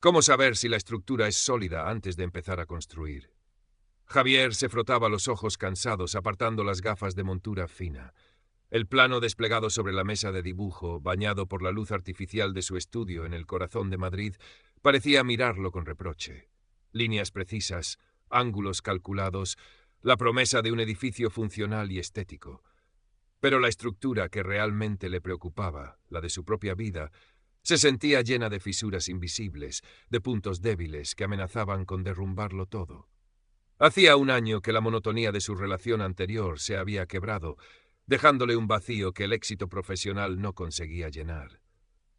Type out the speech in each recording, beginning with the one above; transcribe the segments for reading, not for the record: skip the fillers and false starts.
¿Cómo saber si la estructura es sólida antes de empezar a construir? Javier se frotaba los ojos cansados, apartando las gafas de montura fina. El plano desplegado sobre la mesa de dibujo, bañado por la luz artificial de su estudio en el corazón de Madrid, parecía mirarlo con reproche. Líneas precisas, ángulos calculados, la promesa de un edificio funcional y estético. Pero la estructura que realmente le preocupaba, la de su propia vida, se sentía llena de fisuras invisibles, de puntos débiles que amenazaban con derrumbarlo todo. Hacía un año que la monotonía de su relación anterior se había quebrado, dejándole un vacío que el éxito profesional no conseguía llenar.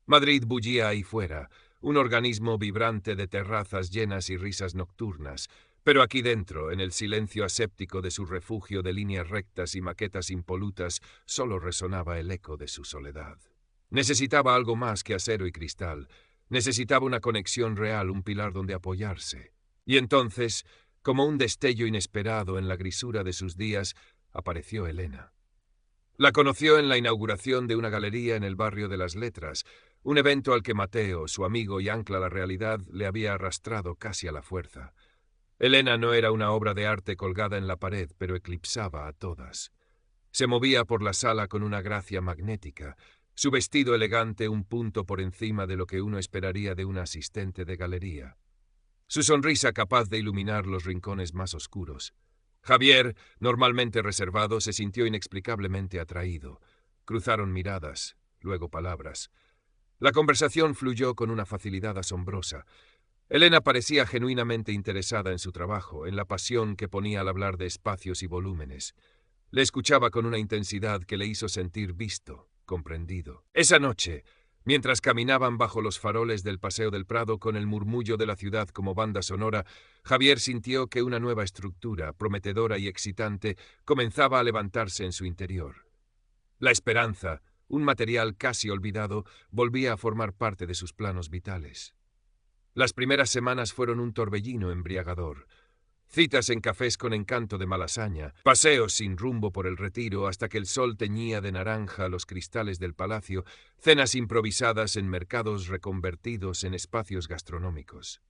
Madrid bullía ahí fuera, un organismo vibrante de terrazas llenas y risas nocturnas, pero aquí dentro, en el silencio aséptico de su refugio de líneas rectas y maquetas impolutas, solo resonaba el eco de su soledad. Necesitaba algo más que acero y cristal. Necesitaba una conexión real, un pilar donde apoyarse. Y entonces, como un destello inesperado en la grisura de sus días, apareció Elena. La conoció en la inauguración de una galería en el barrio de las Letras, un evento al que Mateo, su amigo y ancla a la realidad, le había arrastrado casi a la fuerza. Elena no era una obra de arte colgada en la pared, pero eclipsaba a todas. Se movía por la sala con una gracia magnética, su vestido elegante un punto por encima de lo que uno esperaría de una asistente de galería. Su sonrisa capaz de iluminar los rincones más oscuros. Javier, normalmente reservado, se sintió inexplicablemente atraído. Cruzaron miradas, luego palabras. La conversación fluyó con una facilidad asombrosa. Elena parecía genuinamente interesada en su trabajo, en la pasión que ponía al hablar de espacios y volúmenes. Le escuchaba con una intensidad que le hizo sentir visto, comprendido. Esa noche, mientras caminaban bajo los faroles del Paseo del Prado con el murmullo de la ciudad como banda sonora, Javier sintió que una nueva estructura, prometedora y excitante, comenzaba a levantarse en su interior. La esperanza, un material casi olvidado, volvía a formar parte de sus planos vitales. Las primeras semanas fueron un torbellino embriagador. Citas en cafés con encanto de Malasaña, paseos sin rumbo por el Retiro hasta que el sol teñía de naranja los cristales del palacio, cenas improvisadas en mercados reconvertidos en espacios gastronómicos.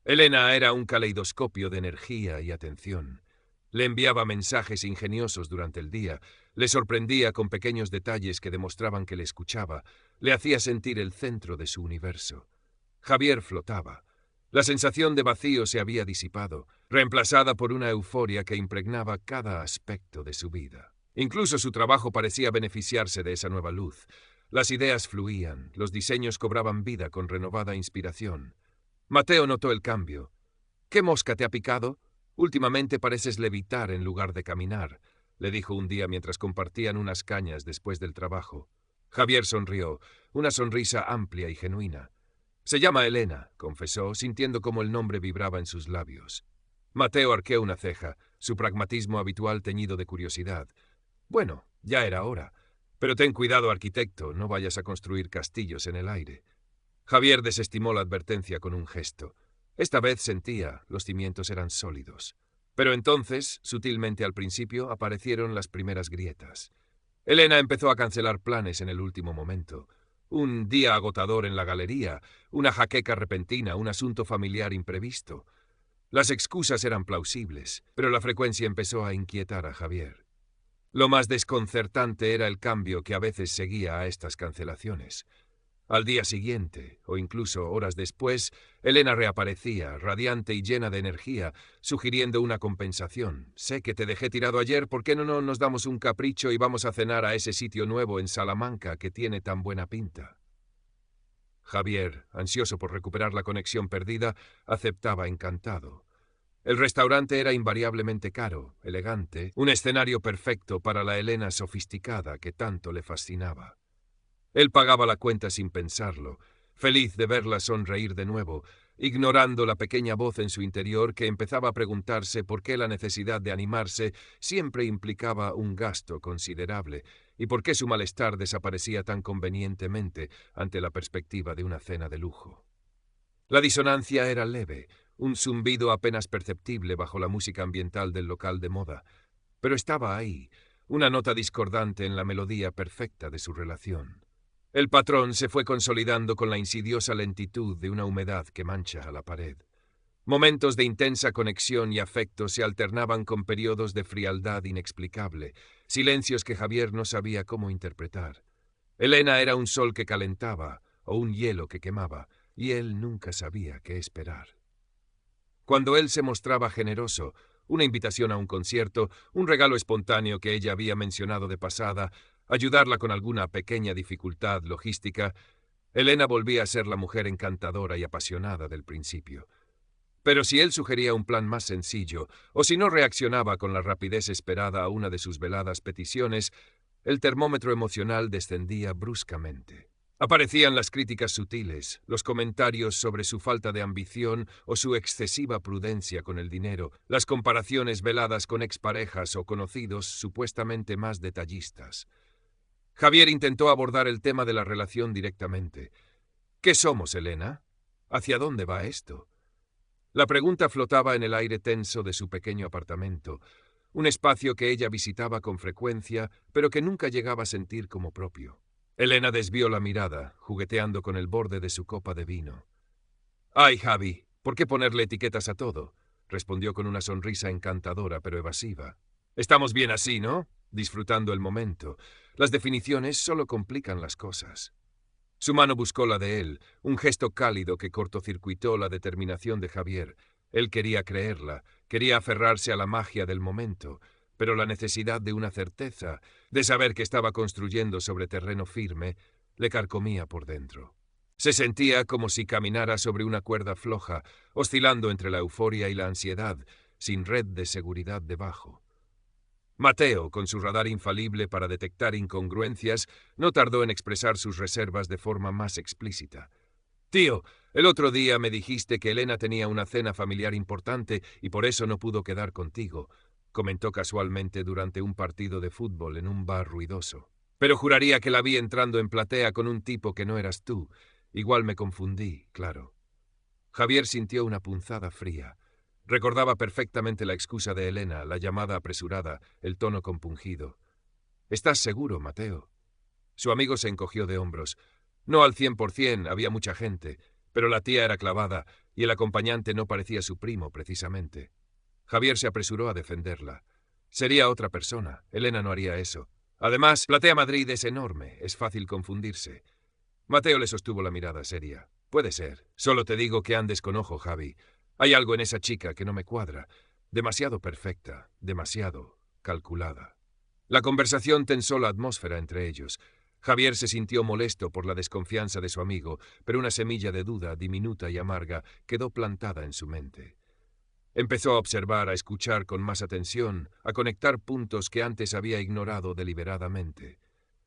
Elena era un caleidoscopio de energía y atención. Le enviaba mensajes ingeniosos durante el día, le sorprendía con pequeños detalles que demostraban que le escuchaba, le hacía sentir el centro de su universo. Javier flotaba. La sensación de vacío se había disipado, reemplazada por una euforia que impregnaba cada aspecto de su vida. Incluso su trabajo parecía beneficiarse de esa nueva luz. Las ideas fluían, los diseños cobraban vida con renovada inspiración. Mateo notó el cambio. «¿Qué mosca te ha picado? Últimamente pareces levitar en lugar de caminar», le dijo un día mientras compartían unas cañas después del trabajo. Javier sonrió, una sonrisa amplia y genuina. «Se llama Elena», confesó, sintiendo cómo el nombre vibraba en sus labios. Mateo arqueó una ceja, su pragmatismo habitual teñido de curiosidad. «Bueno, ya era hora. Pero ten cuidado, arquitecto, no vayas a construir castillos en el aire». Javier desestimó la advertencia con un gesto. Esta vez sentía, los cimientos eran sólidos. Pero entonces, sutilmente al principio, aparecieron las primeras grietas. Elena empezó a cancelar planes en el último momento. Un día agotador en la galería, una jaqueca repentina, un asunto familiar imprevisto. Las excusas eran plausibles, pero la frecuencia empezó a inquietar a Javier. Lo más desconcertante era el cambio que a veces seguía a estas cancelaciones. Al día siguiente, o incluso horas después, Elena reaparecía, radiante y llena de energía, sugiriendo una compensación. «Sé que te dejé tirado ayer, ¿por qué no nos damos un capricho y vamos a cenar a ese sitio nuevo en Salamanca que tiene tan buena pinta?» Javier, ansioso por recuperar la conexión perdida, aceptaba encantado. El restaurante era invariablemente caro, elegante, un escenario perfecto para la Elena sofisticada que tanto le fascinaba. Él pagaba la cuenta sin pensarlo, feliz de verla sonreír de nuevo, ignorando la pequeña voz en su interior que empezaba a preguntarse por qué la necesidad de animarse siempre implicaba un gasto considerable y por qué su malestar desaparecía tan convenientemente ante la perspectiva de una cena de lujo. La disonancia era leve, un zumbido apenas perceptible bajo la música ambiental del local de moda, pero estaba ahí, una nota discordante en la melodía perfecta de su relación. El patrón se fue consolidando con la insidiosa lentitud de una humedad que mancha a la pared. Momentos de intensa conexión y afecto se alternaban con periodos de frialdad inexplicable, silencios que Javier no sabía cómo interpretar. Elena era un sol que calentaba o un hielo que quemaba, y él nunca sabía qué esperar. Cuando él se mostraba generoso, una invitación a un concierto, un regalo espontáneo que ella había mencionado de pasada, ayudarla con alguna pequeña dificultad logística, Elena volvía a ser la mujer encantadora y apasionada del principio. Pero si él sugería un plan más sencillo, o si no reaccionaba con la rapidez esperada a una de sus veladas peticiones, el termómetro emocional descendía bruscamente. Aparecían las críticas sutiles, los comentarios sobre su falta de ambición o su excesiva prudencia con el dinero, las comparaciones veladas con exparejas o conocidos supuestamente más detallistas. Javier intentó abordar el tema de la relación directamente. ¿Qué somos, Elena? ¿Hacia dónde va esto? La pregunta flotaba en el aire tenso de su pequeño apartamento, un espacio que ella visitaba con frecuencia, pero que nunca llegaba a sentir como propio. Elena desvió la mirada, jugueteando con el borde de su copa de vino. «Ay, Javi, ¿por qué ponerle etiquetas a todo?», respondió con una sonrisa encantadora pero evasiva. «Estamos bien así, ¿no?», disfrutando el momento. Las definiciones solo complican las cosas. Su mano buscó la de él, un gesto cálido que cortocircuitó la determinación de Javier. Él quería creerla, quería aferrarse a la magia del momento, pero la necesidad de una certeza, de saber que estaba construyendo sobre terreno firme, le carcomía por dentro. Se sentía como si caminara sobre una cuerda floja, oscilando entre la euforia y la ansiedad, sin red de seguridad debajo. Mateo, con su radar infalible para detectar incongruencias, no tardó en expresar sus reservas de forma más explícita. «Tío, el otro día me dijiste que Elena tenía una cena familiar importante y por eso no pudo quedar contigo», comentó casualmente durante un partido de fútbol en un bar ruidoso. «Pero juraría que la vi entrando en platea con un tipo que no eras tú. Igual me confundí, claro». Javier sintió una punzada fría. Recordaba perfectamente la excusa de Elena, la llamada apresurada, el tono compungido. «¿Estás seguro, Mateo?». Su amigo se encogió de hombros. No al 100%, había mucha gente, pero la tía era clavada y el acompañante no parecía su primo, precisamente. Javier se apresuró a defenderla. Sería otra persona, Elena no haría eso. Además, Platea Madrid es enorme, es fácil confundirse. Mateo le sostuvo la mirada seria. «Puede ser. Solo te digo que andes con ojo, Javi. Hay algo en esa chica que no me cuadra. Demasiado perfecta, demasiado calculada». La conversación tensó la atmósfera entre ellos. Javier se sintió molesto por la desconfianza de su amigo, pero una semilla de duda, diminuta y amarga, quedó plantada en su mente. Empezó a observar, a escuchar con más atención, a conectar puntos que antes había ignorado deliberadamente.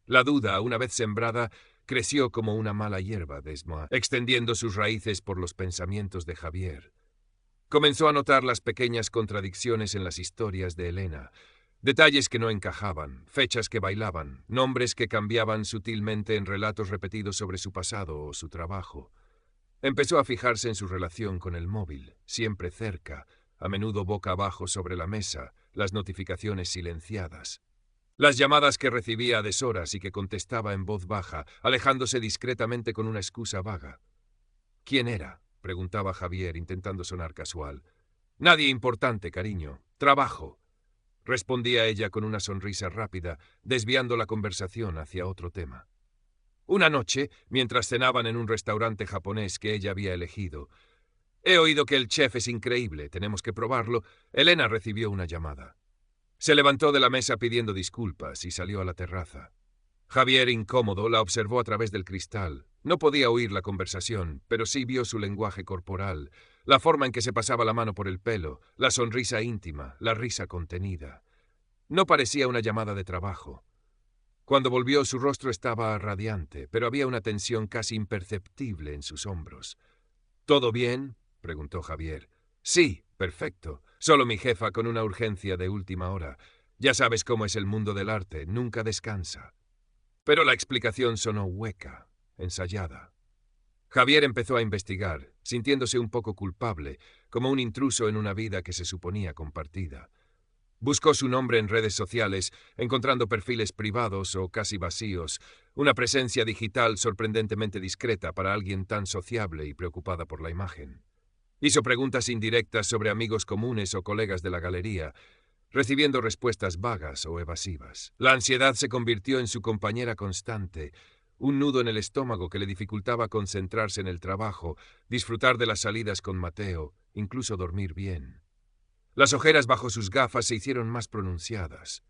La duda, una vez sembrada, creció como una mala hierba desmoa, extendiendo sus raíces por los pensamientos de Javier. Comenzó a notar las pequeñas contradicciones en las historias de Elena, detalles que no encajaban, fechas que bailaban, nombres que cambiaban sutilmente en relatos repetidos sobre su pasado o su trabajo. Empezó a fijarse en su relación con el móvil, siempre cerca, a menudo boca abajo sobre la mesa, las notificaciones silenciadas. Las llamadas que recibía a deshoras y que contestaba en voz baja, alejándose discretamente con una excusa vaga. «¿Quién era?», preguntaba Javier, intentando sonar casual. «Nadie importante, cariño. Trabajo», respondía ella con una sonrisa rápida, desviando la conversación hacia otro tema. Una noche, mientras cenaban en un restaurante japonés que ella había elegido, «He oído que el chef es increíble, tenemos que probarlo», Elena recibió una llamada. Se levantó de la mesa pidiendo disculpas y salió a la terraza. Javier, incómodo, la observó a través del cristal. No podía oír la conversación, pero sí vio su lenguaje corporal, la forma en que se pasaba la mano por el pelo, la sonrisa íntima, la risa contenida. No parecía una llamada de trabajo. Cuando volvió, su rostro estaba radiante, pero había una tensión casi imperceptible en sus hombros. «¿Todo bien?», preguntó Javier. «Sí, perfecto. Solo mi jefa con una urgencia de última hora. Ya sabes cómo es el mundo del arte, nunca descansa». Pero la explicación sonó hueca, ensayada. Javier empezó a investigar, sintiéndose un poco culpable, como un intruso en una vida que se suponía compartida. Buscó su nombre en redes sociales, encontrando perfiles privados o casi vacíos, una presencia digital sorprendentemente discreta para alguien tan sociable y preocupada por la imagen. Hizo preguntas indirectas sobre amigos comunes o colegas de la galería, recibiendo respuestas vagas o evasivas. La ansiedad se convirtió en su compañera constante, un nudo en el estómago que le dificultaba concentrarse en el trabajo, disfrutar de las salidas con Mateo, incluso dormir bien. Las ojeras bajo sus gafas se hicieron más pronunciadas.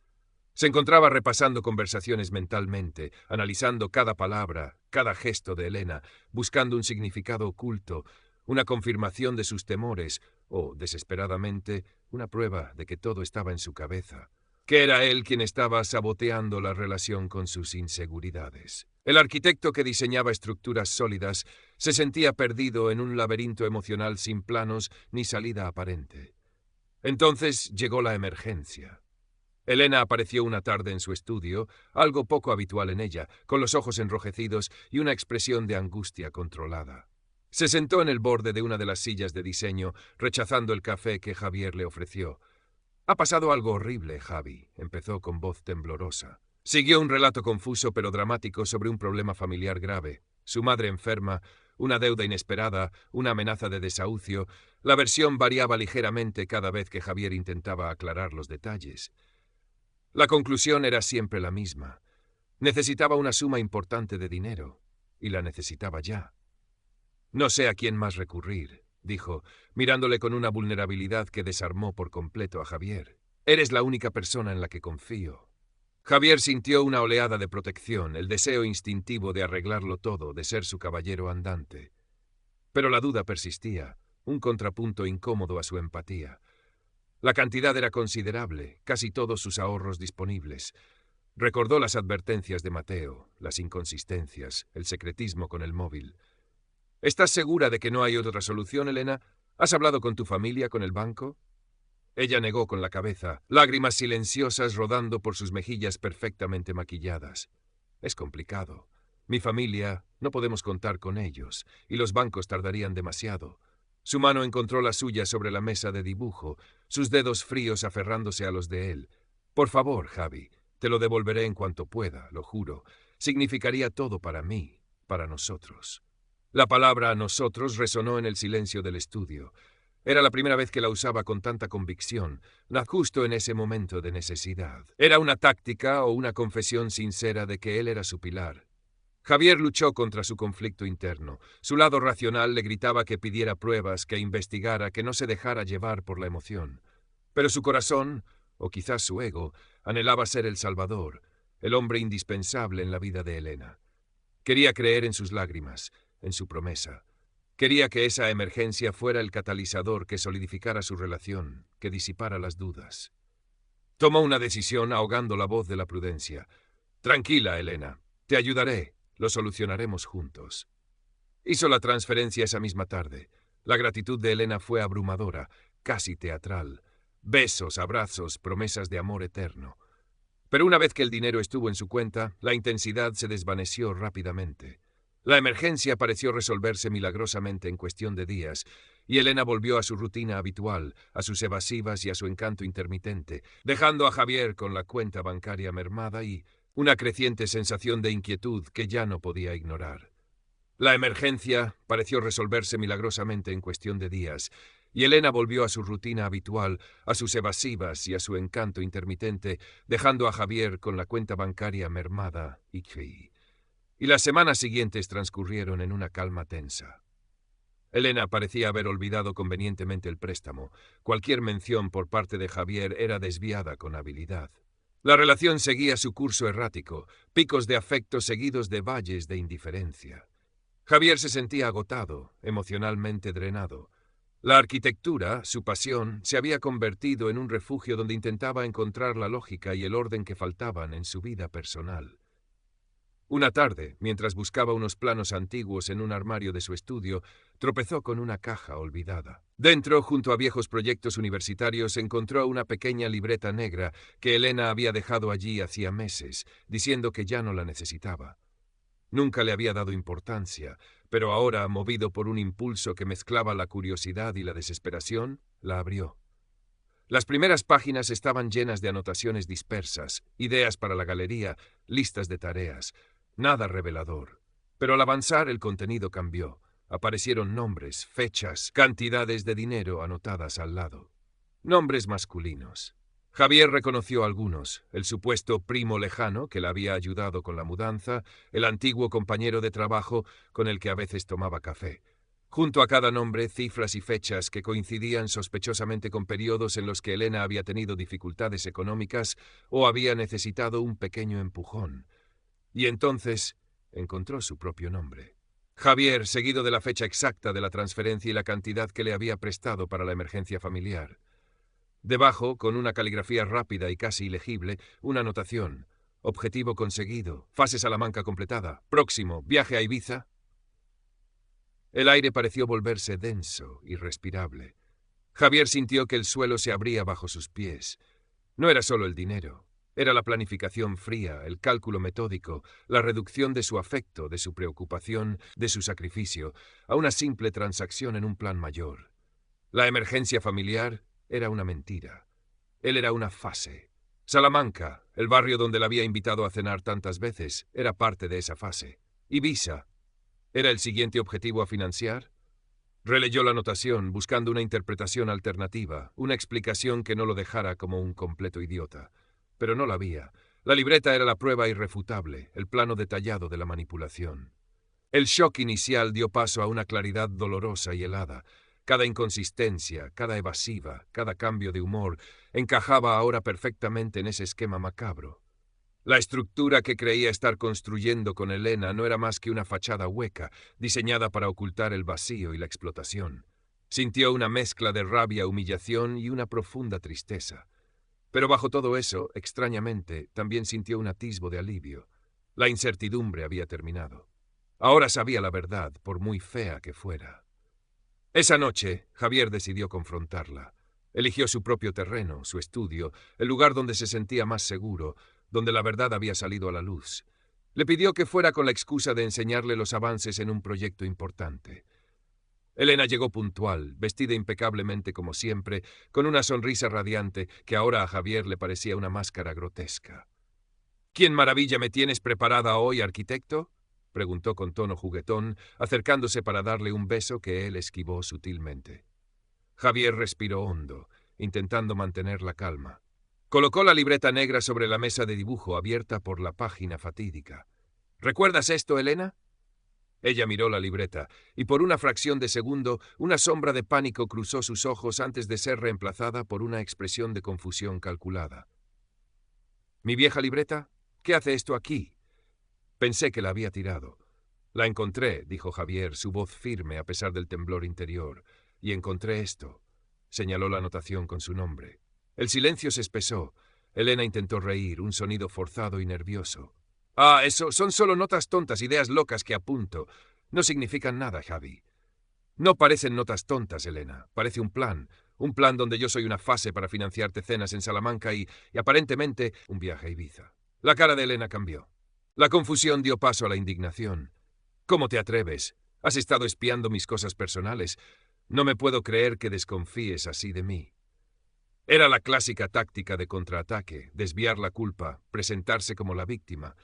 Se encontraba repasando conversaciones mentalmente, analizando cada palabra, cada gesto de Elena, buscando un significado oculto, una confirmación de sus temores o, desesperadamente, una prueba de que todo estaba en su cabeza, que era él quien estaba saboteando la relación con sus inseguridades. El arquitecto que diseñaba estructuras sólidas se sentía perdido en un laberinto emocional sin planos ni salida aparente. Entonces llegó la emergencia. Elena apareció una tarde en su estudio, algo poco habitual en ella, con los ojos enrojecidos y una expresión de angustia controlada. Se sentó en el borde de una de las sillas de diseño, rechazando el café que Javier le ofreció. «Ha pasado algo horrible, Javi», empezó con voz temblorosa. Siguió un relato confuso pero dramático sobre un problema familiar grave. Su madre enferma, una deuda inesperada, una amenaza de desahucio. La versión variaba ligeramente cada vez que Javier intentaba aclarar los detalles. La conclusión era siempre la misma. Necesitaba una suma importante de dinero, y la necesitaba ya. «No sé a quién más recurrir», dijo, mirándole con una vulnerabilidad que desarmó por completo a Javier. «Eres la única persona en la que confío». Javier sintió una oleada de protección, el deseo instintivo de arreglarlo todo, de ser su caballero andante. Pero la duda persistía, un contrapunto incómodo a su empatía. La cantidad era considerable, casi todos sus ahorros disponibles. Recordó las advertencias de Mateo, las inconsistencias, el secretismo con el móvil. «¿Estás segura de que no hay otra solución, Elena? ¿Has hablado con tu familia, con el banco?» Ella negó con la cabeza, lágrimas silenciosas rodando por sus mejillas perfectamente maquilladas. «Es complicado. Mi familia, no podemos contar con ellos, y los bancos tardarían demasiado». Su mano encontró la suya sobre la mesa de dibujo, sus dedos fríos aferrándose a los de él. «Por favor, Javi, te lo devolveré en cuanto pueda, lo juro. Significaría todo para mí, para nosotros». La palabra «nosotros» resonó en el silencio del estudio. Era la primera vez que la usaba con tanta convicción, justo en ese momento de necesidad. ¿Era una táctica o una confesión sincera de que él era su pilar? Javier luchó contra su conflicto interno. Su lado racional le gritaba que pidiera pruebas, que investigara, que no se dejara llevar por la emoción. Pero su corazón, o quizás su ego, anhelaba ser el salvador, el hombre indispensable en la vida de Elena. Quería creer en sus lágrimas, en su promesa. Quería que esa emergencia fuera el catalizador que solidificara su relación, que disipara las dudas. Tomó una decisión ahogando la voz de la prudencia. «Tranquila, Elena. Te ayudaré. Lo solucionaremos juntos». Hizo la transferencia esa misma tarde. La gratitud de Elena fue abrumadora, casi teatral. Besos, abrazos, promesas de amor eterno. Pero una vez que el dinero estuvo en su cuenta, la intensidad se desvaneció rápidamente. La emergencia pareció resolverse milagrosamente en cuestión de días, y Elena volvió a su rutina habitual, a sus evasivas y a su encanto intermitente, dejando a Javier con la cuenta bancaria mermada y una creciente sensación de inquietud que ya no podía ignorar. La emergencia pareció resolverse milagrosamente en cuestión de días, y Elena volvió a su rutina habitual, a sus evasivas y a su encanto intermitente, dejando a Javier con la cuenta bancaria mermada y las semanas siguientes transcurrieron en una calma tensa. Elena parecía haber olvidado convenientemente el préstamo. Cualquier mención por parte de Javier era desviada con habilidad. La relación seguía su curso errático, picos de afecto seguidos de valles de indiferencia. Javier se sentía agotado, emocionalmente drenado. La arquitectura, su pasión, se había convertido en un refugio donde intentaba encontrar la lógica y el orden que faltaban en su vida personal. Una tarde, mientras buscaba unos planos antiguos en un armario de su estudio, tropezó con una caja olvidada. Dentro, junto a viejos proyectos universitarios, encontró una pequeña libreta negra que Elena había dejado allí hacía meses, diciendo que ya no la necesitaba. Nunca le había dado importancia, pero ahora, movido por un impulso que mezclaba la curiosidad y la desesperación, la abrió. Las primeras páginas estaban llenas de anotaciones dispersas, ideas para la galería, listas de tareas. Nada revelador. Pero al avanzar el contenido cambió. Aparecieron nombres, fechas, cantidades de dinero anotadas al lado. Nombres masculinos. Javier reconoció algunos: el supuesto primo lejano que le había ayudado con la mudanza, el antiguo compañero de trabajo con el que a veces tomaba café. Junto a cada nombre, cifras y fechas que coincidían sospechosamente con periodos en los que Elena había tenido dificultades económicas o había necesitado un pequeño empujón. Y entonces encontró su propio nombre. Javier, seguido de la fecha exacta de la transferencia y la cantidad que le había prestado para la emergencia familiar. Debajo, con una caligrafía rápida y casi ilegible, una anotación: objetivo conseguido, fase Salamanca completada, próximo, viaje a Ibiza. El aire pareció volverse denso, irrespirable. Javier sintió que el suelo se abría bajo sus pies. No era solo el dinero, era la planificación fría, el cálculo metódico, la reducción de su afecto, de su preocupación, de su sacrificio, a una simple transacción en un plan mayor. La emergencia familiar era una mentira. Él era una fase. Salamanca, el barrio donde la había invitado a cenar tantas veces, era parte de esa fase. Ibiza, ¿era el siguiente objetivo a financiar? Releyó la anotación, buscando una interpretación alternativa, una explicación que no lo dejara como un completo idiota. Pero no la había. La libreta era la prueba irrefutable, el plano detallado de la manipulación. El shock inicial dio paso a una claridad dolorosa y helada. Cada inconsistencia, cada evasiva, cada cambio de humor encajaba ahora perfectamente en ese esquema macabro. La estructura que creía estar construyendo con Elena no era más que una fachada hueca, diseñada para ocultar el vacío y la explotación. Sintió una mezcla de rabia, humillación y una profunda tristeza. Pero bajo todo eso, extrañamente, también sintió un atisbo de alivio. La incertidumbre había terminado. Ahora sabía la verdad, por muy fea que fuera. Esa noche, Javier decidió confrontarla. Eligió su propio terreno, su estudio, el lugar donde se sentía más seguro, donde la verdad había salido a la luz. Le pidió que fuera con la excusa de enseñarle los avances en un proyecto importante. Elena llegó puntual, vestida impecablemente como siempre, con una sonrisa radiante que ahora a Javier le parecía una máscara grotesca. «¿Quién maravilla me tienes preparada hoy, arquitecto?», preguntó con tono juguetón, acercándose para darle un beso que él esquivó sutilmente. Javier respiró hondo, intentando mantener la calma. Colocó la libreta negra sobre la mesa de dibujo, abierta por la página fatídica. «¿Recuerdas esto, Elena?». Ella miró la libreta, y por una fracción de segundo una sombra de pánico cruzó sus ojos antes de ser reemplazada por una expresión de confusión calculada. «¿Mi vieja libreta? ¿Qué hace esto aquí?». «Pensé que la había tirado». «La encontré», dijo Javier, su voz firme a pesar del temblor interior. «Y encontré esto». Señaló la anotación con su nombre. El silencio se espesó. Elena intentó reír, un sonido forzado y nervioso. «Ah, eso son solo notas tontas, ideas locas que apunto. No significan nada, Javi». «No parecen notas tontas, Elena. Parece un plan donde yo soy una fase para financiarte cenas en Salamanca y aparentemente un viaje a Ibiza». La cara de Elena cambió. La confusión dio paso a la indignación. «¿Cómo te atreves? Has estado espiando mis cosas personales. No me puedo creer que desconfíes así de mí». Era la clásica táctica de contraataque, desviar la culpa, presentarse como la víctima.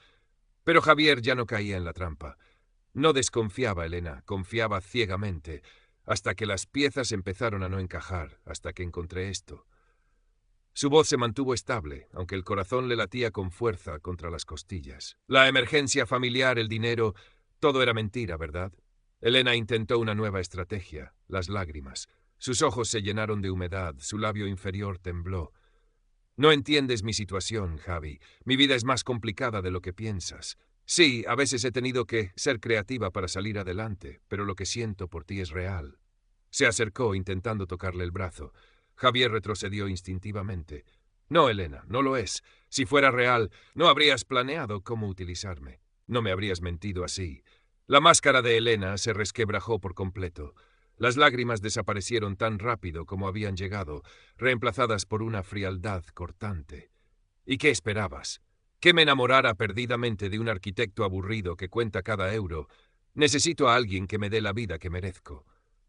Pero Javier ya no caía en la trampa. No desconfiaba, Elena, confiaba ciegamente, hasta que las piezas empezaron a no encajar, hasta que encontré esto. Su voz se mantuvo estable, aunque el corazón le latía con fuerza contra las costillas. La emergencia familiar, el dinero, todo era mentira, ¿verdad? Elena intentó una nueva estrategia, las lágrimas. Sus ojos se llenaron de humedad, su labio inferior tembló. «No entiendes mi situación, Javi. Mi vida es más complicada de lo que piensas. Sí, a veces he tenido que ser creativa para salir adelante, pero lo que siento por ti es real». Se acercó, intentando tocarle el brazo. Javier retrocedió instintivamente. «No, Elena, no lo es. Si fuera real, no habrías planeado cómo utilizarme. No me habrías mentido así». La máscara de Elena se resquebrajó por completo. Las lágrimas desaparecieron tan rápido como habían llegado, reemplazadas por una frialdad cortante. «¿Y qué esperabas? ¿Que me enamorara perdidamente de un arquitecto aburrido que cuenta cada euro? Necesito a alguien que me dé la vida que merezco.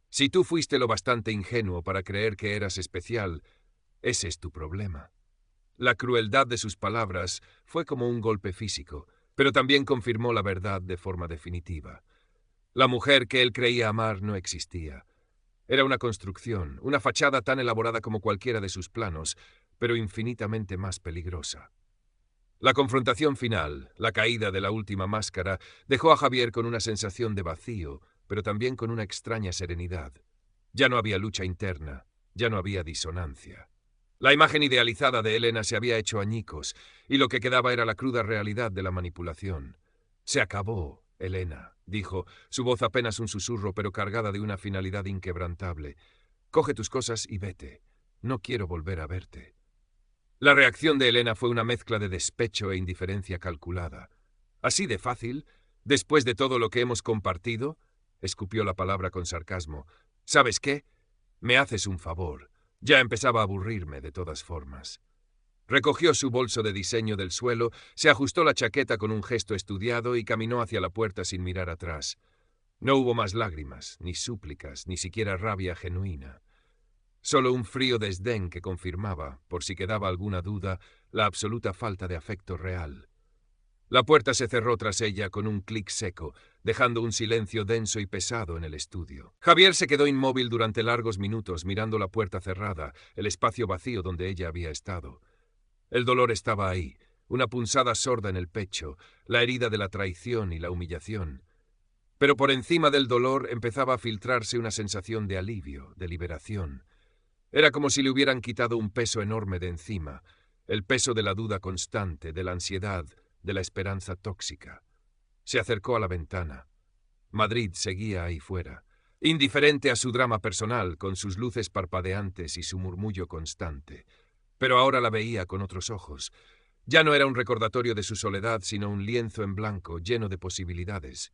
Si tú fuiste lo bastante ingenuo para creer que eras especial, Ese es tu problema. La crueldad de sus palabras fue como un golpe físico, pero también confirmó la verdad de forma definitiva. La mujer que él creía amar no existía. Era una construcción, una fachada tan elaborada como cualquiera de sus planos, pero infinitamente más peligrosa. La confrontación final, la caída de la última máscara, dejó a Javier con una sensación de vacío, pero también con una extraña serenidad. Ya no había lucha interna, ya no había disonancia. La imagen idealizada de Elena se había hecho añicos, y lo que quedaba era la cruda realidad de la manipulación. «Se acabó, Elena», dijo, su voz apenas un susurro, pero cargada de una finalidad inquebrantable. «Coge tus cosas y vete. No quiero volver a verte». La reacción de Elena fue una mezcla de despecho e indiferencia calculada. «¿Así de fácil? ¿Después de todo lo que hemos compartido?», escupió la palabra con sarcasmo. «¿Sabes qué? Me haces un favor». Ya empezaba a aburrirme de todas formas. Recogió su bolso de diseño del suelo, se ajustó la chaqueta con un gesto estudiado y caminó hacia la puerta sin mirar atrás. No hubo más lágrimas, ni súplicas, ni siquiera rabia genuina. Solo un frío desdén que confirmaba, por si quedaba alguna duda, la absoluta falta de afecto real. La puerta se cerró tras ella con un clic seco, dejando un silencio denso y pesado en el estudio. Javier se quedó inmóvil durante largos minutos mirando la puerta cerrada, el espacio vacío donde ella había estado. El dolor estaba ahí, una punzada sorda en el pecho, la herida de la traición y la humillación. Pero por encima del dolor empezaba a filtrarse una sensación de alivio, de liberación. Era como si le hubieran quitado un peso enorme de encima, el peso de la duda constante, de la ansiedad, de la esperanza tóxica. Se acercó a la ventana. Madrid seguía ahí fuera, indiferente a su drama personal, con sus luces parpadeantes y su murmullo constante. Pero ahora la veía con otros ojos. Ya no era un recordatorio de su soledad, sino un lienzo en blanco, lleno de posibilidades.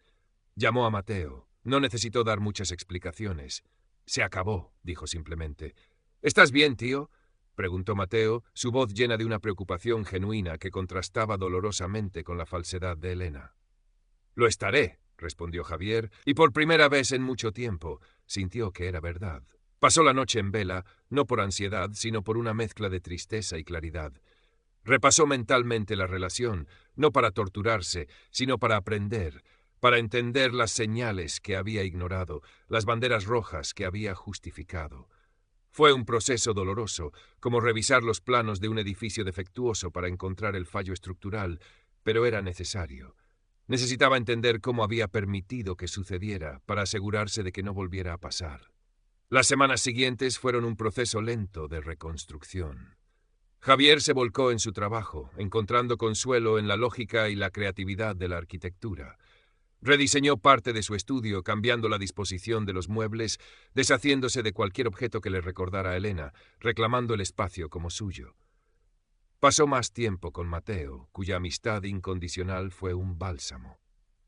Llamó a Mateo. No necesitó dar muchas explicaciones. «Se acabó», dijo simplemente. «¿Estás bien, tío?», preguntó Mateo, su voz llena de una preocupación genuina que contrastaba dolorosamente con la falsedad de Elena. «Lo estaré», respondió Javier, y por primera vez en mucho tiempo sintió que era verdad. Pasó la noche en vela, no por ansiedad, sino por una mezcla de tristeza y claridad. Repasó mentalmente la relación, no para torturarse, sino para aprender, para entender las señales que había ignorado, las banderas rojas que había justificado. Fue un proceso doloroso, como revisar los planos de un edificio defectuoso para encontrar el fallo estructural, pero era necesario. Necesitaba entender cómo había permitido que sucediera para asegurarse de que no volviera a pasar. Las semanas siguientes fueron un proceso lento de reconstrucción. Javier se volcó en su trabajo, encontrando consuelo en la lógica y la creatividad de la arquitectura. Rediseñó parte de su estudio, cambiando la disposición de los muebles, deshaciéndose de cualquier objeto que le recordara a Elena, reclamando el espacio como suyo. Pasó más tiempo con Mateo, cuya amistad incondicional fue un bálsamo.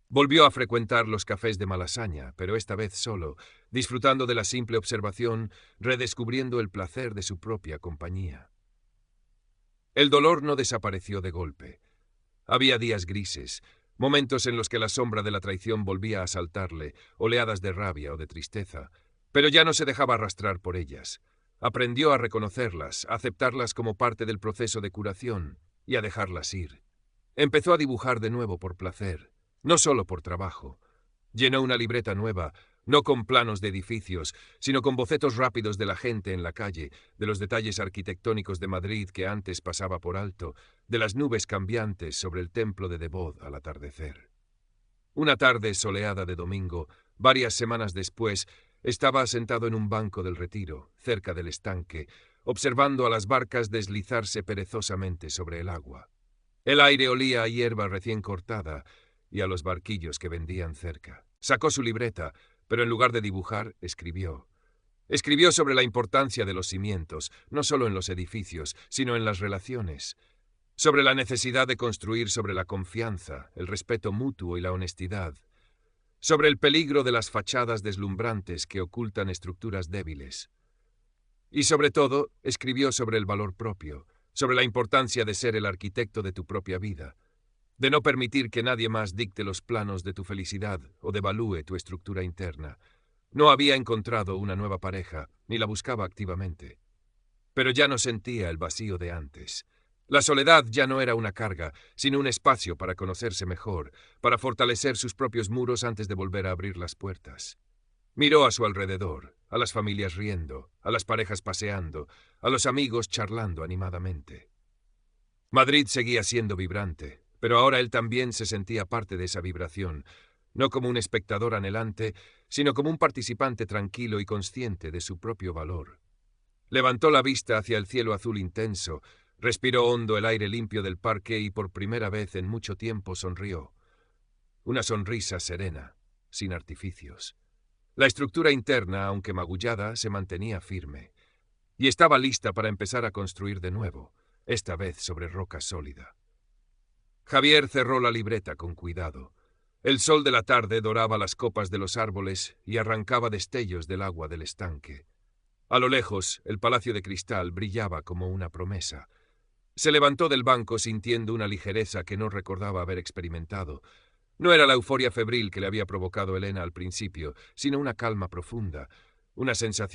Volvió a frecuentar los cafés de Malasaña, pero esta vez solo, disfrutando de la simple observación, redescubriendo el placer de su propia compañía. El dolor no desapareció de golpe. Había días grises, momentos en los que la sombra de la traición volvía a asaltarle, oleadas de rabia o de tristeza, pero ya no se dejaba arrastrar por ellas. Aprendió a reconocerlas, a aceptarlas como parte del proceso de curación y a dejarlas ir. Empezó a dibujar de nuevo por placer, no solo por trabajo. Llenó una libreta nueva, no con planos de edificios, sino con bocetos rápidos de la gente en la calle, de los detalles arquitectónicos de Madrid que antes pasaba por alto, de las nubes cambiantes sobre el templo de Devot al atardecer. Una tarde soleada de domingo, varias semanas después, estaba sentado en un banco del Retiro, cerca del estanque, observando a las barcas deslizarse perezosamente sobre el agua. El aire olía a hierba recién cortada y a los barquillos que vendían cerca. Sacó su libreta, pero en lugar de dibujar, escribió. Escribió sobre la importancia de los cimientos, no solo en los edificios, sino en las relaciones. Sobre la necesidad de construir sobre la confianza, el respeto mutuo y la honestidad. Sobre el peligro de las fachadas deslumbrantes que ocultan estructuras débiles. Y sobre todo, escribió sobre el valor propio, sobre la importancia de ser el arquitecto de tu propia vida, de no permitir que nadie más dicte los planos de tu felicidad o devalúe tu estructura interna. No había encontrado una nueva pareja, ni la buscaba activamente. pero ya no sentía el vacío de antes. La soledad ya no era una carga, sino un espacio para conocerse mejor, para fortalecer sus propios muros antes de volver a abrir las puertas. Miró a su alrededor, a las familias riendo, a las parejas paseando, a los amigos charlando animadamente. Madrid seguía siendo vibrante, pero ahora él también se sentía parte de esa vibración, no como un espectador anhelante, sino como un participante tranquilo y consciente de su propio valor. Levantó la vista hacia el cielo azul intenso, respiró hondo el aire limpio del parque y por primera vez en mucho tiempo sonrió. Una sonrisa serena, sin artificios. La estructura interna, aunque magullada, se mantenía firme, y estaba lista para empezar a construir de nuevo, esta vez sobre roca sólida. Javier cerró la libreta con cuidado. El sol de la tarde doraba las copas de los árboles y arrancaba destellos del agua del estanque. A lo lejos, el palacio de cristal brillaba como una promesa. Se levantó del banco sintiendo una ligereza que no recordaba haber experimentado. No era la euforia febril que le había provocado Elena al principio, sino una calma profunda, una sensación